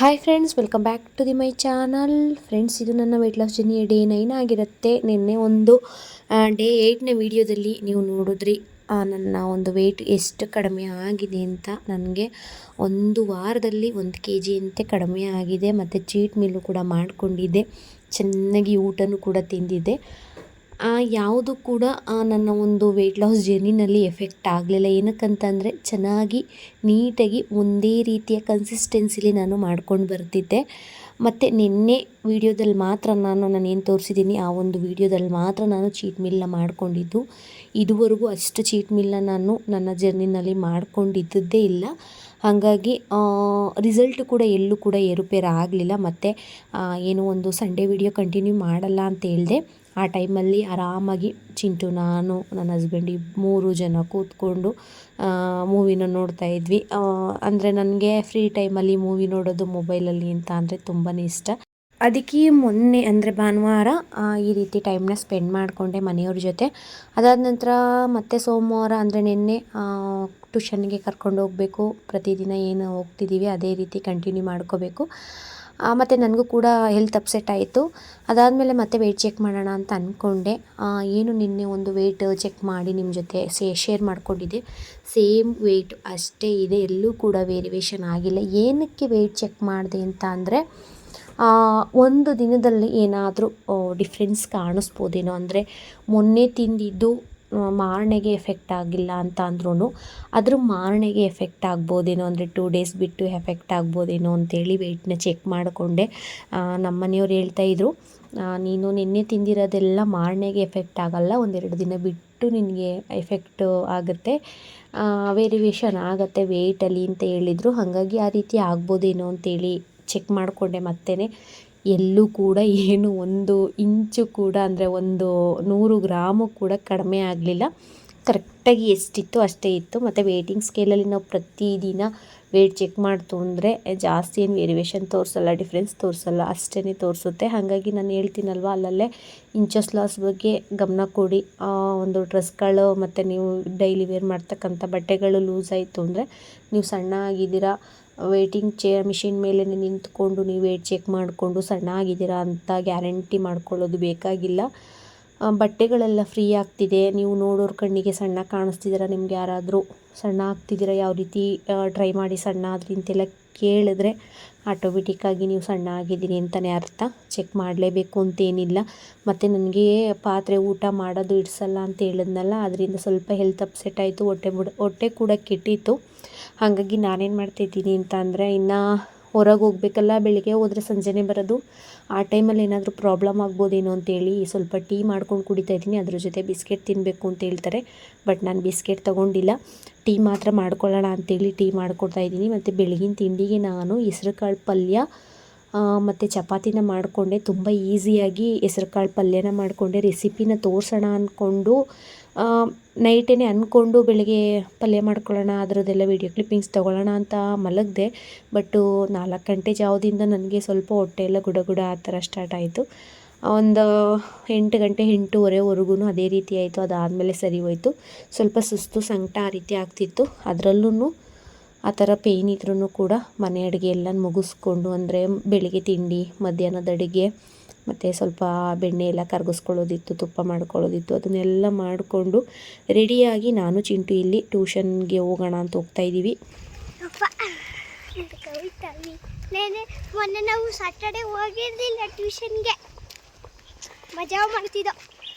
Hi friends, welcome back to my channel. Friends, ಇದು ನನ್ನ weight loss journey day 9 ಆಗಿರುತ್ತೆ. ನಿನ್ನೆ ಒಂದು ಡೇ 8ನೇ ವಿಡಿಯೋದಲ್ಲಿ ನೀವು ನೋಡಿದ್ರಿ ನನ್ನ ಒಂದು ವೆಯ್ಟ್ ಎಷ್ಟು ಕಡಿಮೆ ಆಗಿದೆ ಅಂತ. ನನಗೆ ಒಂದು ವಾರದಲ್ಲಿ 1 kg ಅಂತೆ ಕಡಿಮೆ ಆಗಿದೆ. ಮತ್ತು ಚೀಟ್ ಮೀಲು ಕೂಡ ಮಾಡಿಕೊಂಡಿದ್ದೆ, ಚೆನ್ನಾಗಿ ಊಟನೂ ಕೂಡ ತಿಂದಿದ್ದೆ. ಯಾವುದು ಕೂಡ ನನ್ನ ಒಂದು ವೆಯ್ಟ್ ಲಾಸ್ ಜರ್ನಿನಲ್ಲಿ ಎಫೆಕ್ಟ್ ಆಗಲಿಲ್ಲ. ಏನಕ್ಕಂತಂದರೆ ಚೆನ್ನಾಗಿ ನೀಟಾಗಿ ಒಂದೇ ರೀತಿಯ ಕನ್ಸಿಸ್ಟೆನ್ಸಿಲಿ ನಾನು ಮಾಡ್ಕೊಂಡು ಬರ್ತಿದ್ದೆ. ಮತ್ತು ನಿನ್ನೆ ವೀಡಿಯೋದಲ್ಲಿ ಮಾತ್ರ ನಾನೇನು ತೋರಿಸಿದ್ದೀನಿ ಆ ಒಂದು ವೀಡಿಯೋದಲ್ಲಿ ಮಾತ್ರ ನಾನು ಚೀಟ್ ಮೀಲ್ನ ಮಾಡಿಕೊಂಡಿದ್ದು. ಇದುವರೆಗೂ ಅಷ್ಟು ಚೀಟ್ ಮೀಲ್ನ ನಾನು ನನ್ನ ಜರ್ನಿನಲ್ಲಿ ಮಾಡ್ಕೊಂಡಿದ್ದೇ ಇಲ್ಲ. ಹಾಗಾಗಿ ರಿಸಲ್ಟ್ ಕೂಡ ಎಲ್ಲೂ ಕೂಡ ಏರುಪೇರು ಆಗಲಿಲ್ಲ. ಮತ್ತು ಏನೋ ಒಂದು ಸಂಡೇ ವಿಡಿಯೋ ಕಂಟಿನ್ಯೂ ಮಾಡಲ್ಲ ಅಂತ ಹೇಳಿದೆ. ಆ ಟೈಮಲ್ಲಿ ಆರಾಮಾಗಿ ಚಿಂಟು, ನಾನು, ನನ್ನ ಹಸ್ಬೆಂಡ್ 3 ಜನ ಕೂತ್ಕೊಂಡು ಮೂವಿನ ನೋಡ್ತಾ ಇದ್ವಿ. ಅಂದರೆ ನನಗೆ ಫ್ರೀ ಟೈಮಲ್ಲಿ ಮೂವಿ ನೋಡೋದು ಮೊಬೈಲಲ್ಲಿ ಅಂತ ಅಂದರೆ ತುಂಬಾ ಇಷ್ಟ. ಅದಕ್ಕೆ ಮೊನ್ನೆ ಅಂದರೆ ಭಾನುವಾರ ಈ ರೀತಿ ಟೈಮ್ನ ಸ್ಪೆಂಡ್ ಮಾಡಿಕೊಂಡೆ ಮನೆಯವ್ರ ಜೊತೆ. ಅದಾದ ನಂತರ ಮತ್ತೆ ಸೋಮವಾರ ಅಂದರೆ ನಿನ್ನೆ ಟ್ಯೂಷನ್ಗೆ ಕರ್ಕೊಂಡು ಹೋಗಬೇಕು. ಪ್ರತಿದಿನ ಏನು ಹೋಗ್ತಿದ್ದೀವಿ ಅದೇ ರೀತಿ ಕಂಟಿನ್ಯೂ ಮಾಡ್ಕೋಬೇಕು. ಮತ್ತು ನನಗೂ ಕೂಡ ಹೆಲ್ತ್ ಅಪ್ಸೆಟ್ ಆಯಿತು. ಅದಾದಮೇಲೆ ಮತ್ತೆ ವೆಯ್ಟ್ ಚೆಕ್ ಮಾಡೋಣ ಅಂತ ಅಂದ್ಕೊಂಡೆ. ಏನು ನಿನ್ನೆ ಒಂದು ವೆಯ್ಟ್ ಚೆಕ್ ಮಾಡಿ ನಿಮ್ಮ ಜೊತೆ ಶೇರ್ ಮಾಡ್ಕೊಂಡಿದ್ದೆ. ಸೇಮ್ ವೆಯ್ಟ್ ಅಷ್ಟೇ ಇದೆ, ಎಲ್ಲೂ ಕೂಡ ವೇರಿಯೇಷನ್ ಆಗಿಲ್ಲ. ಏನಕ್ಕೆ ವೆಯ್ಟ್ ಚೆಕ್ ಮಾಡಿದೆ ಅಂತ ಅಂದರೆ ಒಂದು ದಿನದಲ್ಲಿ ಏನಾದರೂ ಡಿಫ್ರೆನ್ಸ್ ಕಾಣಿಸ್ಬೋದೇನೋ. ಅಂದರೆ ಮೊನ್ನೆ ತಿಂದಿದ್ದು ಮಾರನೆಗೆ ಎಫೆಕ್ಟ್ ಆಗಿಲ್ಲ ಅಂತ ಅಂದ್ರೂ ಅದ್ರ ಮಾರನೆಗೆ ಎಫೆಕ್ಟ್ ಆಗ್ಬೋದೇನೋ, ಅಂದರೆ 2 days ಬಿಟ್ಟು ಎಫೆಕ್ಟ್ ಆಗ್ಬೋದೇನೋ ಅಂತೇಳಿ ವೆಯ್ಟ್ನ ಚೆಕ್ ಮಾಡಿಕೊಂಡೆ. ನಮ್ಮ ಮನೆಯವ್ರು ಹೇಳ್ತಾಯಿದ್ರು, ನೀನು ನಿನ್ನೆ ತಿಂದಿರೋದೆಲ್ಲ ಮಾರನೆಗೆ ಎಫೆಕ್ಟ್ ಆಗಲ್ಲ, 1-2 ದಿನ ಬಿಟ್ಟು ನಿನಗೆ ಎಫೆಕ್ಟ್ ಆಗುತ್ತೆ, ವೇರಿಯೇಷನ್ ಆಗುತ್ತೆ ವೆಯ್ಟಲ್ಲಿ ಅಂತ ಹೇಳಿದರು. ಹಾಗಾಗಿ ಆ ರೀತಿ ಆಗ್ಬೋದೇನೋ ಅಂತೇಳಿ ಚೆಕ್ ಮಾಡಿಕೊಂಡೆ. ಮತ್ತೆ ಎಲ್ಲೂ ಕೂಡ ಏನು 1 ಇಂಚು ಕೂಡ ಅಂದರೆ 100 ಗ್ರಾಮು ಕೂಡ ಕಡಿಮೆ ಆಗಲಿಲ್ಲ. ಕರೆಕ್ಟಾಗಿ ಎಷ್ಟಿತ್ತು ಅಷ್ಟೇ ಇತ್ತು. ಮತ್ತು ವೇಟಿಂಗ್ ಸ್ಕೇಲಲ್ಲಿ ನಾವು ಪ್ರತಿದಿನ ವೆಯ್ಟ್ ಚೆಕ್ ಮಾಡ್ತು ಅಂದರೆ ಜಾಸ್ತಿ ಏನು ವೇರಿಯೇಷನ್ ತೋರಿಸಲ್ಲ, ಡಿಫ್ರೆನ್ಸ್ ತೋರಿಸಲ್ಲ, ಅಷ್ಟೇ ತೋರಿಸುತ್ತೆ. ಹಾಗಾಗಿ ನಾನು ಹೇಳ್ತೀನಲ್ವ, ಅಲ್ಲಲ್ಲೇ ಇಂಚಸ್ ಲಾಸ್ ಬಗ್ಗೆ ಗಮನ ಕೊಡಿ. ಒಂದು ಡ್ರೆಸ್ಗಳು ಮತ್ತು ನೀವು ಡೈಲಿ ವೇರ್ ಮಾಡ್ತಕ್ಕಂಥ ಬಟ್ಟೆಗಳು ಲೂಸ್ ಆಯಿತು ಅಂದರೆ ನೀವು ಸಣ್ಣ ಆಗಿದ್ದೀರಾ, ವೇಟಿಂಗ್ ಮಿಷಿನ್ ಮೇಲೆ ನಿಂತ್ಕೊಂಡು ನೀವು ವೇಟ್ ಚೆಕ್ ಮಾಡಿಕೊಂಡು ಸಣ್ಣ ಆಗಿದ್ದೀರಾ ಅಂತ ಗ್ಯಾರಂಟಿ ಮಾಡ್ಕೊಳ್ಳೋದು ಬೇಕಾಗಿಲ್ಲ. ಬಟ್ಟೆಗಳೆಲ್ಲ ಫ್ರೀ ಆಗ್ತಿದೆ, ನೀವು ನೋಡೋರ ಕಣ್ಣಿಗೆ ಸಣ್ಣ ಕಾಣಿಸ್ತಿದ್ದೀರಾ, ನಿಮ್ಗೆ ಯಾರಾದರೂ ಸಣ್ಣ ಆಗ್ತಿದ್ದೀರಾ, ಯಾವ ರೀತಿ ಟ್ರೈ ಮಾಡಿ ಸಣ್ಣ ಆದ್ರಿ ಅಂತೆಲ್ಲ ಕೇಳಿದ್ರೆ ಆಟೋಮೆಟಿಕ್ಕಾಗಿ ನೀವು ಸಣ್ಣ ಆಗಿದ್ದೀನಿ ಅಂತಲೇ ಅರ್ಥ. ಚೆಕ್ ಮಾಡಲೇಬೇಕು ಅಂತೇನಿಲ್ಲ. ಮತ್ತು ನನಗೆ ಪಾತ್ರೆ ಊಟ ಮಾಡೋದು ಇಡಿಸಲ್ಲ ಅಂತ ಹೇಳಿದ್ನಲ್ಲ, ಅದರಿಂದ ಸ್ವಲ್ಪ ಹೆಲ್ತ್ ಅಪ್ಸೆಟ್ ಆಯಿತು. ಹೊಟ್ಟೆ ಕೂಡ ಕೆಟ್ಟಿತ್ತು. ಹಾಗಾಗಿ ನಾನೇನು ಮಾಡ್ತಾಯಿದ್ದೀನಿ ಅಂತ ಅಂದರೆ, ಇನ್ನು ಹೊರಗೆ ಹೋಗ್ಬೇಕಲ್ಲ, ಬೆಳಿಗ್ಗೆ ಹೋದರೆ ಸಂಜೆನೇ ಬರೋದು, ಆ ಟೈಮಲ್ಲಿ ಏನಾದರೂ ಪ್ರಾಬ್ಲಮ್ ಆಗ್ಬೋದೇನೋ ಅಂತೇಳಿ ಸ್ವಲ್ಪ ಟೀ ಮಾಡ್ಕೊಂಡು ಕುಡಿತಾ ಇದ್ದೀನಿ. ಅದ್ರ ಜೊತೆ ಬಿಸ್ಕೆಟ್ ತಿನ್ನಬೇಕು ಅಂತ ಹೇಳ್ತಾರೆ, ಬಟ್ ನಾನು ಬಿಸ್ಕೆಟ್ ತೊಗೊಂಡಿಲ್ಲ. ಟೀ ಮಾತ್ರ ಮಾಡ್ಕೊಳ್ಳೋಣ ಅಂತೇಳಿ ಟೀ ಮಾಡ್ಕೊಡ್ತಾ ಇದ್ದೀನಿ. ಮತ್ತು ಬೆಳಗಿನ ತಿಂಡಿಗೆ ನಾನು ಹೆಸ್ರುಕಾಳು ಪಲ್ಯ ಮತ್ತು ಚಪಾತಿನ ಮಾಡಿಕೊಂಡೆ. ತುಂಬ ಈಸಿಯಾಗಿ ಹೆಸ್ರುಕಾಳು ಪಲ್ಯನ ಮಾಡಿಕೊಂಡೆ. ರೆಸಿಪಿನ ತೋರಿಸೋಣ ಅಂದ್ಕೊಂಡು ನೈಟೇ ಅಂದ್ಕೊಂಡು ಬೆಳಗ್ಗೆ ಪಲ್ಯ ಮಾಡ್ಕೊಳ್ಳೋಣ, ಅದರದ್ದೆಲ್ಲ ವೀಡಿಯೋ ಕ್ಲಿಪ್ಪಿಂಗ್ಸ್ ತೊಗೊಳ್ಳೋಣ ಅಂತ ಮಲಗಿದೆ. ಬಟ್ಟು 4 ಗಂಟೆ ಜಾವದಿಂದ ನನಗೆ ಸ್ವಲ್ಪ ಹೊಟ್ಟೆ ಎಲ್ಲ ಗುಡ ಆ ಥರ ಸ್ಟಾರ್ಟ್ ಆಯಿತು. ಒಂದು 8 ಗಂಟೆ 8:30ವರೆಗೂ ಅದೇ ರೀತಿ ಆಯಿತು. ಅದಾದಮೇಲೆ ಸರಿ ಹೋಯಿತು. ಸ್ವಲ್ಪ ಸುಸ್ತು ಸಂಕಟ ಆ ರೀತಿ ಆಗ್ತಿತ್ತು. ಅದರಲ್ಲೂ ಆ ಥರ ಪೇಯ್ನ್ ಇದ್ರೂ ಕೂಡ ಮನೆ ಅಡುಗೆ ಎಲ್ಲ ಮುಗಿಸ್ಕೊಂಡು, ಅಂದರೆ ಬೆಳಿಗ್ಗೆ ತಿಂಡಿ, ಮಧ್ಯಾಹ್ನದ ಅಡುಗೆ, ಮತ್ತು ಸ್ವಲ್ಪ ಬೆಣ್ಣೆ ಎಲ್ಲ ಕರಗಿಸ್ಕೊಳ್ಳೋದಿತ್ತು, ತುಪ್ಪ ಮಾಡ್ಕೊಳ್ಳೋದಿತ್ತು, ಅದನ್ನೆಲ್ಲ ಮಾಡಿಕೊಂಡು ರೆಡಿಯಾಗಿ ನಾನು ಚಿಂಟು ಇಲ್ಲಿ ಟ್ಯೂಷನ್ಗೆ ಹೋಗೋಣ ಅಂತ ಹೋಗ್ತಾಯಿದ್ದೀವಿ. ಮೊನ್ನೆ ನಾವು ಸಾಟರ್ಡೆ ಹೋಗಿರಲಿಲ್ಲ ಟ್ಯೂಷನ್ಗೆ, ಮಜಾ ಮಾಡ್ತಿದ್ದೋ.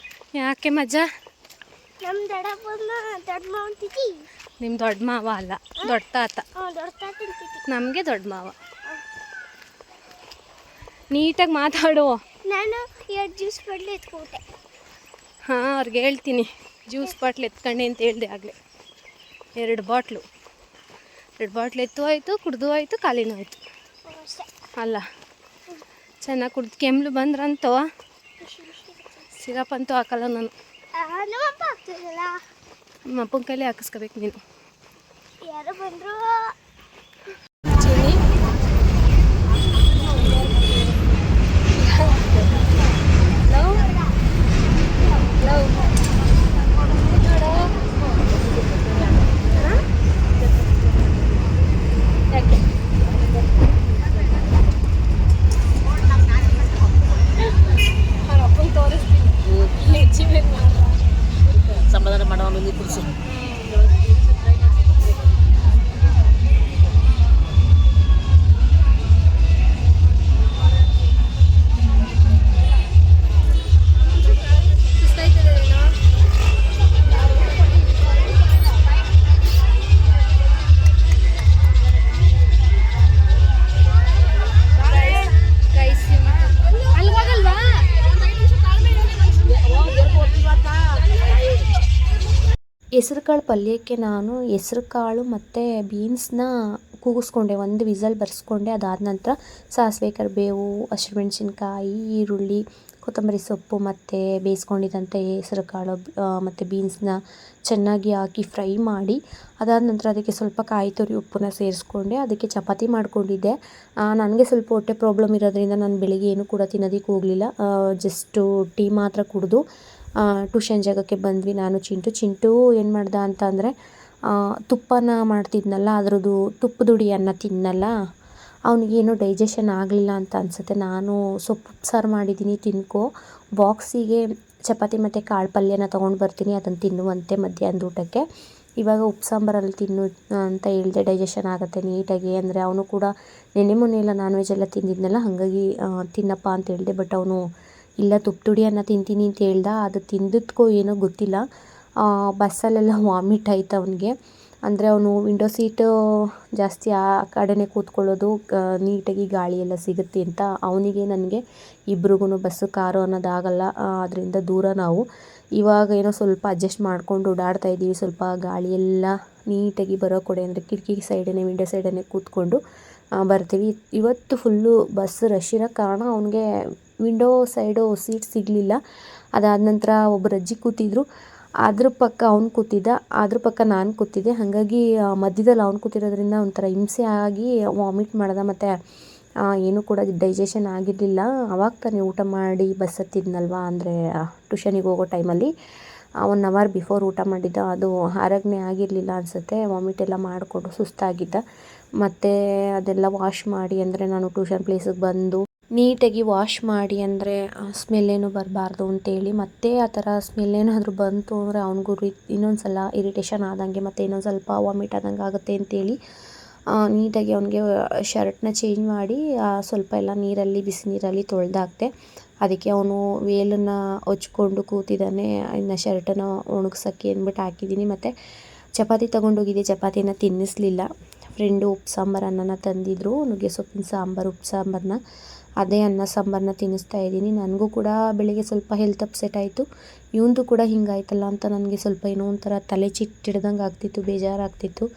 ಯಾಕೆ ಮಜಾ? ನಮ್ಮ ದೊಡ್ಡ ಮಾವ ಅಂತಿದ್ದಿ. ನಿಮ್ಮ ದೊಡ್ಡ ಮಾವ ಅಲ್ಲ, ದೊಡ್ಡ ತಾತ. ದೊಡ್ಡ ತಾತ ಅಂತಿದ್ದಿ. ನಮಗೆ ದೊಡ್ಡ ಮಾವ. ನೀಟಾಗಿ ಮಾತಾಡು. ನಾನು 2 ಜ್ಯೂಸ್ ಬಾಟ್ಲಿ ಎತ್ಕೊಬಿಟ್ಟೆ. ಹಾಂ, ಅವ್ರಿಗೆ ಹೇಳ್ತೀನಿ ಜ್ಯೂಸ್ ಬಾಟ್ಲು ಎತ್ಕೊಂಡೆ ಅಂತ ಹೇಳಿದೆ ಆಗಲೇ. 2 ಬಾಟ್ಲು ಎತ್ತು ಆಯಿತು, ಕುಡ್ದು ಆಯಿತು, ಖಾಲಿನೂ ಆಯಿತು ಅಲ್ಲ. ಚೆನ್ನಾಗಿ ಕುಡ್ದು ಕೆಮ್ಮಲು ಬಂದ್ರಂತೂ ಸಿರಪ್ ಅಂತೂ ಹಾಕಲ್ಲ ನಾನು. ನಮ್ಮಪ್ಪ ಆಗ್ತದಲ್ಲ, ನಮ್ಮ ಅಪ್ಪನ ಕೈಲಿ ಹಾಕಿಸ್ಕೋಬೇಕು ನೀನು. ಯಾರು ಬಂದರು ಹೆಸ್ರು ಕಾಳು ಪಲ್ಯಕ್ಕೆ ನಾನು ಹೆಸ್ರು ಕಾಳು ಮತ್ತು ಬೀನ್ಸ್ನ ಕೂಗಿಸ್ಕೊಂಡೆ, ಒಂದು ವಿಸಲ್ ಬರ್ಸ್ಕೊಂಡೆ. ಅದಾದ ನಂತರ ಸಾಸಿವೆ, ಕರಿಬೇವು, ಹಸಿಮೆಣ್ಸಿನ್ಕಾಯಿ, ಈರುಳ್ಳಿ, ಕೊತ್ತಂಬರಿ ಸೊಪ್ಪು ಮತ್ತು ಬೇಯಿಸ್ಕೊಂಡಿದ್ದಂಥ ಹೆಸ್ರು ಕಾಳು ಮತ್ತು ಬೀನ್ಸ್ನ ಚೆನ್ನಾಗಿ ಹಾಕಿ ಫ್ರೈ ಮಾಡಿ, ಅದಾದ ನಂತರ ಅದಕ್ಕೆ ಸ್ವಲ್ಪ ಕಾಯಿ ತುರಿ, ಉಪ್ಪನ್ನ ಸೇರಿಸ್ಕೊಂಡೆ. ಅದಕ್ಕೆ ಚಪಾತಿ ಮಾಡ್ಕೊಂಡಿದ್ದೆ. ನನಗೆ ಸ್ವಲ್ಪ ಹೊಟ್ಟೆ ಪ್ರಾಬ್ಲಮ್ ಇರೋದ್ರಿಂದ ನಾನು ಬೆಳಿಗ್ಗೆ ಏನೂ ಕೂಡ ತಿನ್ನೋದಕ್ಕೆ ಹೋಗಲಿಲ್ಲ. ಜಸ್ಟು ಟೀ ಮಾತ್ರ ಕುಡಿದು ಟ್ಯೂಷನ್ ಜಾಗಕ್ಕೆ ಬಂದ್ವಿ ನಾನು ಚಿಂಟು ಏನು ಮಾಡ್ದ ಅಂತ ಅಂದರೆ, ತುಪ್ಪನ ಮಾಡ್ತಿದ್ನಲ್ಲ, ಅದ್ರದ್ದು ತುಪ್ಪದುಡಿ ಅನ್ನ ತಿನ್ನಲ್ಲ, ಅವನಿಗೇನು ಡೈಜೆಷನ್ ಆಗಲಿಲ್ಲ ಅಂತ ಅನಿಸುತ್ತೆ. ನಾನು ಸೊಪ್ಪು ಸಾರು ಮಾಡಿದ್ದೀನಿ, ತಿನ್ಕೋ, ಬಾಕ್ಸಿಗೆ ಚಪಾತಿ ಮತ್ತು ಕಾಳು ಪಲ್ಯನ ತೊಗೊಂಡು ಬರ್ತೀನಿ, ಅದನ್ನು ತಿನ್ನುವಂತೆ ಮಧ್ಯಾಹ್ನದ ಊಟಕ್ಕೆ. ಇವಾಗ ಉಪ್ಪು ಸಾಂಬಾರಲ್ಲಿ ತಿನ್ನು ಅಂತ ಹೇಳಿದೆ, ಡೈಜೆಷನ್ ಆಗುತ್ತೆ ನೀಟಾಗಿ. ಅಂದರೆ ಅವನು ಕೂಡ ನೆನ್ನೆ ಮೊನ್ನೆ ಎಲ್ಲ ನಾನ್ ವೆಜ್ ಎಲ್ಲ ತಿಂದಿದ್ನಲ್ಲ, ಹಾಗಾಗಿ ತಿನ್ನಪ್ಪ ಅಂತ ಹೇಳಿದೆ. ಬಟ್ ಅವನು ಇಲ್ಲ, ತುಪ್ಪದುಡಿ ಅನ್ನ ತಿಂತೀನಿ ಅಂತ ಹೇಳ್ದ. ಅದು ತಿಂದಿದ್ಕೋ ಏನೋ ಗೊತ್ತಿಲ್ಲ, ಬಸ್ಸಲ್ಲೆಲ್ಲ ವಾಮಿಟ್ ಆಯ್ತು ಅವನಿಗೆ. ಅಂದರೆ ಅವನು ವಿಂಡೋ ಸೀಟು ಜಾಸ್ತಿ ಆ ಕಡೆನೇ ಕೂತ್ಕೊಳ್ಳೋದು, ನೀಟಾಗಿ ಗಾಳಿ ಎಲ್ಲ ಸಿಗುತ್ತೆ ಅಂತ. ಅವನಿಗೆ ನನಗೆ ಇಬ್ರಿಗೂ ಬಸ್ಸು ಕಾರು ಅನ್ನೋದಾಗಲ್ಲ, ಅದರಿಂದ ದೂರ ನಾವು. ಇವಾಗ ಏನೋ ಸ್ವಲ್ಪ ಅಡ್ಜಸ್ಟ್ ಮಾಡ್ಕೊಂಡು ಓಡಾಡ್ತಾ ಇದ್ದೀವಿ. ಸ್ವಲ್ಪ ಗಾಳಿ ಎಲ್ಲ ನೀಟಾಗಿ ಬರೋ ಕಡೆ ಅಂದರೆ ಕಿಟಕಿ ಸೈಡೇ, ವಿಂಡೋ ಸೈಡೇ ಕೂತ್ಕೊಂಡು ಬರ್ತೀವಿ. ಇವತ್ತು ಫುಲ್ಲು ಬಸ್ ರಶ್ ಇರೋ ಕಾರಣ ಅವನಿಗೆ ವಿಂಡೋ ಸೈಡು ಸೀಟ್ ಸಿಗಲಿಲ್ಲ. ಅದಾದ ನಂತರ ಒಬ್ಬರು ಅಜ್ಜಿ ಕೂತಿದ್ರು, ಅದ್ರ ಪಕ್ಕ ಅವ್ನು ಕೂತಿದ್ದ, ಅದ್ರ ಪಕ್ಕ ನಾನು ಕೂತಿದ್ದೆ. ಹಾಗಾಗಿ ಮಧ್ಯದಲ್ಲಿ ಅವ್ನು ಕೂತಿರೋದ್ರಿಂದ ಒಂಥರ ಹಿಂಸೆ ಆಗಿ ವಾಮಿಟ್ ಮಾಡ್ದೆ. ಮತ್ತು ಏನೂ ಕೂಡ ಡೈಜೆಷನ್ ಆಗಿರಲಿಲ್ಲ. ಅವಾಗ ತಾನೇ ಊಟ ಮಾಡಿ ಬಸ್ ಹತ್ತಿದ್ನಲ್ವ, ಅಂದರೆ ಟ್ಯೂಷನಿಗೆ ಹೋಗೋ ಟೈಮಲ್ಲಿ 1 ಅವರ್ ಬಿಫೋರ್ ಊಟ ಮಾಡಿದ್ದ. ಅದು ಆರಗ್ನೆ ಆಗಿರಲಿಲ್ಲ ಅನಿಸುತ್ತೆ, ವಾಮಿಟ್ ಎಲ್ಲ ಮಾಡಿಕೊಂಡು ಸುಸ್ತಾಗಿದ್ದ. ಮತ್ತು ಅದೆಲ್ಲ ವಾಶ್ ಮಾಡಿ, ಅಂದರೆ ನಾನು ಟ್ಯೂಷನ್ ಪ್ಲೇಸಿಗೆ ಬಂದು ನೀಟಾಗಿ ವಾಶ್ ಮಾಡಿ, ಅಂದರೆ ಸ್ಮೆಲ್ ಏನೂ ಬರಬಾರ್ದು ಅಂತೇಳಿ. ಮತ್ತು ಆ ಥರ ಸ್ಮೆಲ್ ಏನಾದರೂ ಬಂತು ಅಂದರೆ ಅವನಿಗೂ ಇನ್ನೊಂದು ಸಲ ಇರಿಟೇಷನ್ ಆದಂಗೆ, ಮತ್ತು ಇನ್ನೊಂದು ಸ್ವಲ್ಪ ವಾಮಿಟ್ ಆದಂಗೆ ಆಗುತ್ತೆ ಅಂತೇಳಿ ನೀಟಾಗಿ ಅವನಿಗೆ ಶರ್ಟ್ನ ಚೇಂಜ್ ಮಾಡಿ ಸ್ವಲ್ಪ ಎಲ್ಲ ನೀರಲ್ಲಿ, ಬಿಸಿ ನೀರಲ್ಲಿ ತೊಳೆದಾಕ್ದೆ. ಅದಕ್ಕೆ ಅವನು ವೇಲನ್ನು ಹೊಚ್ಕೊಂಡು ಕೂತಿದ್ದಾನೆ. ಇನ್ನು ಶರ್ಟನ್ನು ಒಣಗ್ಸೋಕ್ಕೆ ಅಂದ್ಬಿಟ್ಟು ಹಾಕಿದ್ದೀನಿ. ಮತ್ತು ಚಪಾತಿ ತೊಗೊಂಡೋಗಿದ್ದೆ, ಚಪಾತಿನ ತಿನ್ನಿಸ್ಲಿಲ್ಲ. ಫ್ರೆಂಡು ಉಪ್ಪು ಸಾಂಬಾರು ಅನ್ನನ ತಂದಿದ್ರು, ನುಗ್ಗೆ ಸೊಪ್ಪಿನ ಸಾಂಬಾರು, ಉಪ್ಪು ಸಾಂಬಾರನ್ನ, ಅದೇ ಅನ್ನ ಸಾಂಬಾರನ್ನ ತಿನ್ನಿಸ್ತಾ ಇದ್ದೀನಿ. ನನಗೂ ಕೂಡ ಬೆಳಿಗ್ಗೆ ಸ್ವಲ್ಪ ಹೆಲ್ತ್ ಅಪ್ಸೆಟ್ ಆಯಿತು. ಇವಂದು ಕೂಡ ಹಿಂಗಾಯ್ತಲ್ಲ ಅಂತ ನನಗೆ ಸ್ವಲ್ಪ ಏನೋ ಒಂಥರ ತಲೆ ಚಿಟ್ಟಿಡ್ದಂಗೆ ಆಗ್ತಿತ್ತು, ಬೇಜಾರಾಗ್ತಿತ್ತು,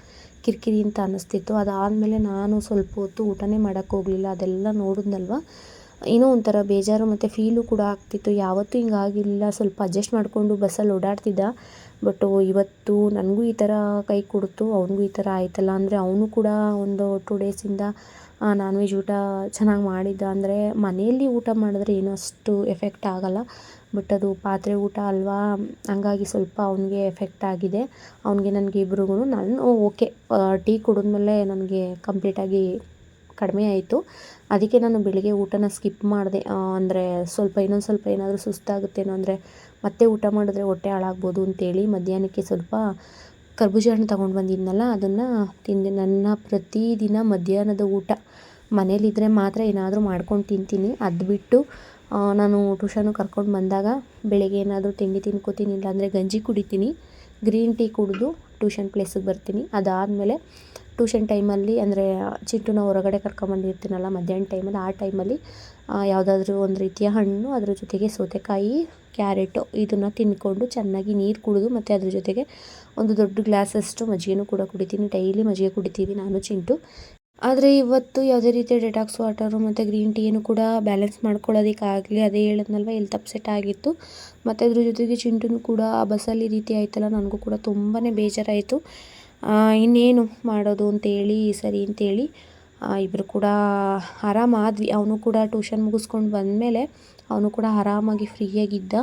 ಕಿರಿಕಿರಿ ಅಂತ ಅನ್ನಿಸ್ತಿತ್ತು. ಅದಾದಮೇಲೆ ನಾನು ಸ್ವಲ್ಪ ಹೊತ್ತು ಊಟನೇ ಮಾಡೋಕ್ಕೆ ಹೋಗಲಿಲ್ಲ. ಅದೆಲ್ಲ ನೋಡಿದ್ನಲ್ವ, ಏನೋ ಒಂಥರ ಬೇಜಾರು ಮತ್ತು ಫೀಲು ಕೂಡ ಆಗ್ತಿತ್ತು. ಯಾವತ್ತೂ ಹಿಂಗಾಗಿರಲಿಲ್ಲ, ಸ್ವಲ್ಪ ಅಡ್ಜಸ್ಟ್ ಮಾಡಿಕೊಂಡು ಬಸ್ಸಲ್ಲಿ ಓಡಾಡ್ತಿದ್ದ. ಬಟ್ ಇವತ್ತು ನನಗೂ ಈ ಥರ ಕೈ ಕೊಡ್ತು, ಅವನಿಗೂ ಈ ಥರ ಆಯ್ತಲ್ಲ. ಅಂದರೆ ಅವನು ಕೂಡ ಒಂದು 2 ಡೇಸಿಂದ ನಾನ್ ವೆಜ್ ಊಟ ಚೆನ್ನಾಗಿ ಮಾಡಿದ್ದ. ಅಂದರೆ ಮನೆಯಲ್ಲಿ ಊಟ ಮಾಡಿದ್ರೆ ಏನೂ ಅಷ್ಟು ಎಫೆಕ್ಟ್ ಆಗೋಲ್ಲ, ಬಟ್ ಅದು ಪಾತ್ರೆ ಊಟ ಅಲ್ವಾ, ಹಂಗಾಗಿ ಸ್ವಲ್ಪ ಅವನಿಗೆ ಎಫೆಕ್ಟ್ ಆಗಿದೆ. ಅವನಿಗೆ ನನಗೆ ಇಬ್ರಿಗೂ. ನಾನು ಓಕೆ, ಟೀ ಕುಡಿದ್ಮೇಲೆ ನನಗೆ ಕಂಪ್ಲೀಟಾಗಿ ಕಡಿಮೆ ಆಯಿತು. ಅದಕ್ಕೆ ನಾನು ಬೆಳಿಗ್ಗೆ ಊಟನ ಸ್ಕಿಪ್ ಮಾಡಿದೆ. ಅಂದರೆ ಇನ್ನೊಂದು ಸ್ವಲ್ಪ ಏನಾದರೂ ಸುಸ್ತಾಗುತ್ತೇನೋ, ಅಂದರೆ ಮತ್ತೆ ಊಟ ಮಾಡಿದ್ರೆ ಹೊಟ್ಟೆ ಹಾಳಾಗ್ಬೋದು ಅಂತೇಳಿ ಮಧ್ಯಾಹ್ನಕ್ಕೆ ಸ್ವಲ್ಪ ಕರ್ಬೂಜ ಹಣ್ಣು ತೊಗೊಂಡು ಬಂದಿದ್ನಲ್ಲ, ಅದನ್ನು ತಿಂದೆ. ನನ್ನ ಪ್ರತಿದಿನ ಮಧ್ಯಾಹ್ನದ ಊಟ ಮನೇಲಿದ್ದರೆ ಮಾತ್ರ ಏನಾದರೂ ಮಾಡ್ಕೊಂಡು ತಿಂತೀನಿ. ಅದು ಬಿಟ್ಟು ನಾನು ಟ್ಯೂಷನ್ಗೆ ಕರ್ಕೊಂಡು ಬಂದಾಗ ಬೆಳಗ್ಗೆ ಏನಾದರೂ ತಿಂಡಿ ತಿನ್ಕೋತೀನಿ, ಇಲ್ಲಾಂದರೆ ಗಂಜಿ ಕುಡಿತೀನಿ, ಗ್ರೀನ್ ಟೀ ಕುಡಿದು ಟ್ಯೂಷನ್ ಪ್ಲೇಸಿಗೆ ಬರ್ತೀನಿ. ಅದಾದಮೇಲೆ ಟ್ಯೂಷನ್ ಟೈಮಲ್ಲಿ, ಅಂದರೆ ಚಿಂಟುನ ಹೊರಗಡೆ ಕರ್ಕೊಂಬಂದಿರ್ತೀನಲ್ಲ ಮಧ್ಯಾಹ್ನ ಟೈಮಲ್ಲಿ, ಆ ಟೈಮಲ್ಲಿ ಯಾವುದಾದ್ರೂ ಒಂದು ರೀತಿಯ ಹಣ್ಣು, ಅದ್ರ ಜೊತೆಗೆ ಸೌತೆಕಾಯಿ, ಕ್ಯಾರೆಟು ಇದನ್ನು ತಿಂದ್ಕೊಂಡು ಚೆನ್ನಾಗಿ ನೀರು ಕುಡಿದು, ಮತ್ತು ಅದ್ರ ಜೊತೆಗೆ ಒಂದು ದೊಡ್ಡ ಗ್ಲಾಸಷ್ಟು ಮಜ್ಜಿಗೆನೂ ಕೂಡ ಕುಡಿತೀನಿ. ಡೈಲಿ ಮಜ್ಜಿಗೆ ಕುಡಿತೀವಿ ನಾನು ಚಿಂಟು. ಆದರೆ ಇವತ್ತು ಯಾವುದೇ ರೀತಿಯ ಡೆಟಾಕ್ಸ್ ವಾಟರು ಮತ್ತು ಗ್ರೀನ್ ಟೀಯನ್ನು ಕೂಡ ಬ್ಯಾಲೆನ್ಸ್ ಮಾಡ್ಕೊಳ್ಳೋದಕ್ಕಾಗಲಿ, ಅದೇ ಹೇಳಿದ್ನಲ್ವ, ಹೆಲ್ತ್ ಅಪ್ಸೆಟ್ ಆಗಿತ್ತು. ಮತ್ತು ಅದ್ರ ಜೊತೆಗೆ ಚಿಂಟುನೂ ಕೂಡ ಬಸ್ಸಲ್ಲಿ ಈ ರೀತಿ ಆಯ್ತಲ್ಲ, ನನಗೂ ಕೂಡ ತುಂಬಾ ಬೇಜಾರಾಯಿತು. ಇನ್ನೇನು ಮಾಡೋದು ಅಂತೇಳಿ, ಸರಿ ಅಂತೇಳಿ ಇಬ್ಬರು ಕೂಡ ಆರಾಮಾದ್ವಿ. ಅವನು ಕೂಡ ಟ್ಯೂಷನ್ ಮುಗಿಸ್ಕೊಂಡು ಬಂದಮೇಲೆ ಅವನು ಕೂಡ ಆರಾಮಾಗಿ ಫ್ರೀಯಾಗಿದ್ದ.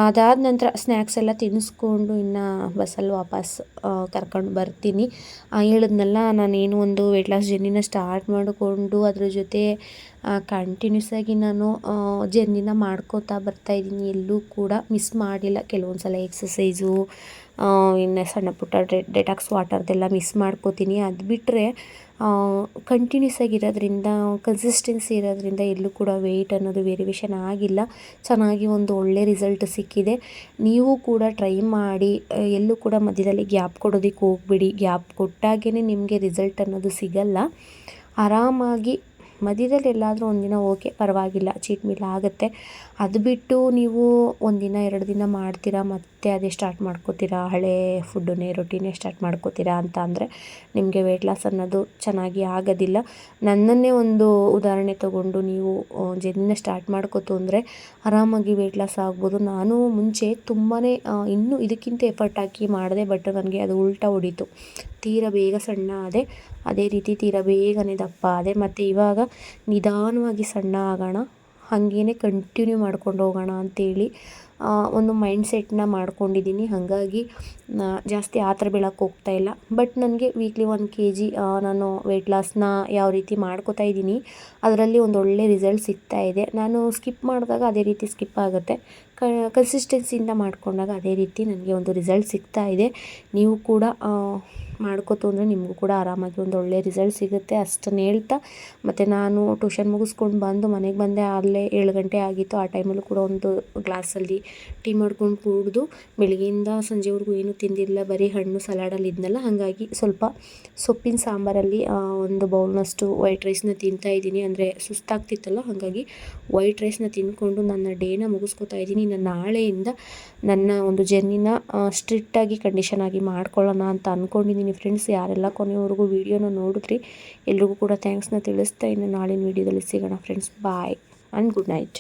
ಅದಾದ ನಂತರ ಸ್ನ್ಯಾಕ್ಸ್ ಎಲ್ಲ ತಿನ್ನಿಸ್ಕೊಂಡು ಇನ್ನು ಬಸ್ಸಲ್ಲಿ ವಾಪಸ್ ಕರ್ಕೊಂಡು ಬರ್ತೀನಿ. ಹೇಳಿದ್ನಲ್ಲ, ನಾನೇನು ಒಂದು ವೆಯ್ಟ್ ಲಾಸ್ ಜರ್ನಿನ ಸ್ಟಾರ್ಟ್ ಮಾಡಿಕೊಂಡು ಅದ್ರ ಜೊತೆ ಕಂಟಿನ್ಯೂಸ್ ಆಗಿ ನಾನು ಜರ್ನಿನ ಮಾಡ್ಕೋತಾ ಬರ್ತಾಯಿದ್ದೀನಿ. ಎಲ್ಲೂ ಕೂಡ ಮಿಸ್ ಮಾಡಿಲ್ಲ. ಕೆಲವೊಂದು ಸಲ ಎಕ್ಸಸೈಸು, ಇನ್ನು ಸಣ್ಣ ಪುಟ್ಟ ಡೆಟಾಕ್ಸ್ ವಾಟರ್ದೆಲ್ಲ ಮಿಸ್ ಮಾಡ್ಕೋತೀನಿ. ಅದು ಬಿಟ್ಟರೆ ಕಂಟಿನ್ಯೂಸ್ ಆಗಿರೋದ್ರಿಂದ, ಕನ್ಸಿಸ್ಟೆನ್ಸಿ ಇರೋದ್ರಿಂದ ಎಲ್ಲೂ ಕೂಡ ವೆಯ್ಟ್ ಅನ್ನೋದು ವೇರಿಯೇಷನ್ ಆಗಿಲ್ಲ. ಚೆನ್ನಾಗಿ ಒಂದು ಒಳ್ಳೆ ರಿಸಲ್ಟ್ ಸಿಕ್ಕಿದೆ. ನೀವು ಕೂಡ ಟ್ರೈ ಮಾಡಿ. ಎಲ್ಲೂ ಕೂಡ ಮಧ್ಯದಲ್ಲಿ ಗ್ಯಾಪ್ ಕೊಡೋದಕ್ಕೆ ಹೋಗ್ಬೇಡಿ. ಗ್ಯಾಪ್ ಕೊಟ್ಟಾಗೇ ನಿಮಗೆ ರಿಸಲ್ಟ್ ಅನ್ನೋದು ಸಿಗಲ್ಲ. ಆರಾಮಾಗಿ ಮಧ್ಯದಲ್ಲಿ ಎಲ್ಲಾದರೂ ಒಂದಿನ ಓಕೆ, ಪರವಾಗಿಲ್ಲ, ಚೀಟ್ ಮೀಲ್ ಆಗುತ್ತೆ. ಅದು ಬಿಟ್ಟು ನೀವು 1 ದಿನ 2 ದಿನ ಮಾಡ್ತೀರಾ, ಮತ್ತು ಮತ್ತೆ ಅದೇ ಸ್ಟಾರ್ಟ್ ಮಾಡ್ಕೋತೀರಾ, ಹಳೆ ಫುಡ್ಡನ್ನೇ ರೊಟೀನೇ ಸ್ಟಾರ್ಟ್ ಮಾಡ್ಕೋತೀರಾ ಅಂತ ಅಂದರೆ ನಿಮಗೆ ವೆಯ್ಟ್ ಲಾಸ್ ಅನ್ನೋದು ಚೆನ್ನಾಗಿ ಆಗೋದಿಲ್ಲ. ನನ್ನನ್ನೇ ಒಂದು ಉದಾಹರಣೆ ತಗೊಂಡು ನೀವು ಜರ್ನಿನ ಸ್ಟಾರ್ಟ್ ಮಾಡ್ಕೋತು ಅಂದರೆ ಆರಾಮಾಗಿ ವೆಯ್ಟ್ ಲಾಸ್ ಆಗ್ಬೋದು. ನಾನು ಮುಂಚೆ ತುಂಬಾ ಇನ್ನೂ ಇದಕ್ಕಿಂತ ಎಫರ್ಟ್ ಹಾಕಿ ಮಾಡಿದೆ, ಬಟ್ ನನಗೆ ಅದು ಉಲ್ಟಾ ಹೊಡೀತು. ತೀರಾ ಬೇಗ ಸಣ್ಣ ಆದೆ, ಅದೇ ರೀತಿ ತೀರಾ ಬೇಗನೆ ದಪ್ಪ ಆದೆ. ಮತ್ತು ಇವಾಗ ನಿಧಾನವಾಗಿ ಸಣ್ಣ ಆಗೋಣ, ಹಾಗೇ ಕಂಟಿನ್ಯೂ ಮಾಡ್ಕೊಂಡು ಹೋಗೋಣ ಅಂತೇಳಿ ಒಂದು ಮೈಂಡ್ಸೆಟ್ನ ಮಾಡ್ಕೊಂಡಿದ್ದೀನಿ. ಹಾಗಾಗಿ ಜಾಸ್ತಿ ಆತರ ಬೀಳಕ್ಕೆ ಹೋಗ್ತಾಯಿಲ್ಲ. ಬಟ್ ನನಗೆ ವೀಕ್ಲಿ 1 kg ನಾನು ವೆಯ್ಟ್ ಲಾಸ್ನ ಯಾವ ರೀತಿ ಮಾಡ್ಕೋತಾ ಇದ್ದೀನಿ, ಅದರಲ್ಲಿ ಒಂದು ಒಳ್ಳೆ ರಿಸಲ್ಟ್ ಸಿಗ್ತಾ ಇದೆ. ನಾನು ಸ್ಕಿಪ್ ಮಾಡಿದಾಗ ಅದೇ ರೀತಿ ಸ್ಕಿಪ್ ಆಗುತ್ತೆ, ಕನ್ಸಿಸ್ಟೆನ್ಸಿಯಿಂದ ಮಾಡ್ಕೊಂಡಾಗ ಅದೇ ರೀತಿ ನನಗೆ ಒಂದು ರಿಸಲ್ಟ್ ಸಿಗ್ತಾ ಇದೆ. ನೀವು ಕೂಡ ಮಾಡ್ಕೋತು ಅಂದರೆ ನಿಮಗೂ ಕೂಡ ಆರಾಮಾಗಿ ಒಂದು ಒಳ್ಳೆ ರಿಸಲ್ಟ್ ಸಿಗುತ್ತೆ ಅಷ್ಟನ್ನು ಹೇಳ್ತಾ, ಮತ್ತು ನಾನು ಟ್ಯೂಷನ್ ಮುಗಿಸ್ಕೊಂಡು ಬಂದು ಮನೆಗೆ ಬಂದೆ, ಆಗಲೇ 7 ಗಂಟೆ ಆಗಿತ್ತು. ಆ ಟೈಮಲ್ಲೂ ಕೂಡ ಒಂದು ಗ್ಲಾಸಲ್ಲಿ ಟೀ ಮಾಡ್ಕೊಂಡು ಕುಡಿದು ಬೆಳಗ್ಗೆಯಿಂದ ಸಂಜೆವರೆಗೂ ಏನೂ ತಿಂದಿಲ್ಲ, ಬರೀ ಹಣ್ಣು ಸಲಾಡಲ್ಲಿ ಇದ್ನಲ್ಲ. ಹಾಗಾಗಿ ಸ್ವಲ್ಪ ಸೊಪ್ಪಿನ ಸಾಂಬಾರಲ್ಲಿ ಒಂದು ಬೌಲ್ನಷ್ಟು ವೈಟ್ ರೈಸ್ನ ತಿಂತಾಯಿದ್ದೀನಿ. ಅಂದರೆ ಸುಸ್ತಾಗ್ತಿತ್ತಲ್ಲ, ಹಾಗಾಗಿ ವೈಟ್ ರೈಸ್ನ ತಿಂದ್ಕೊಂಡು ನನ್ನ ಡೇನ ಮುಗಿಸ್ಕೊತಾ ಇದ್ದೀನಿ. ನಾನು ನಾಳೆಯಿಂದ ನನ್ನ ಒಂದು ಜರ್ನಿನ ಸ್ಟ್ರಿಕ್ಟಾಗಿ ಕಂಡೀಷನ್ ಆಗಿ ಮಾಡ್ಕೊಳ್ಳೋಣ ಅಂತ ಅಂದ್ಕೊಂಡಿದ್ದೀನಿ ಫ್ರೆಂಡ್ಸ್. ಯಾರೆಲ್ಲ ಕೊನೆಯವರೆಗೂ ವೀಡಿಯೋನ ನೋಡಿದ್ರಿ ಎಲ್ರಿಗೂ ಕೂಡ ಥ್ಯಾಂಕ್ಸ್ನ ತಿಳಿಸ್ತಾ ಇನ್ನು ನಾಳಿನ ವೀಡಿಯೋದಲ್ಲಿ ಸಿಗೋಣ friends. Bye and good night.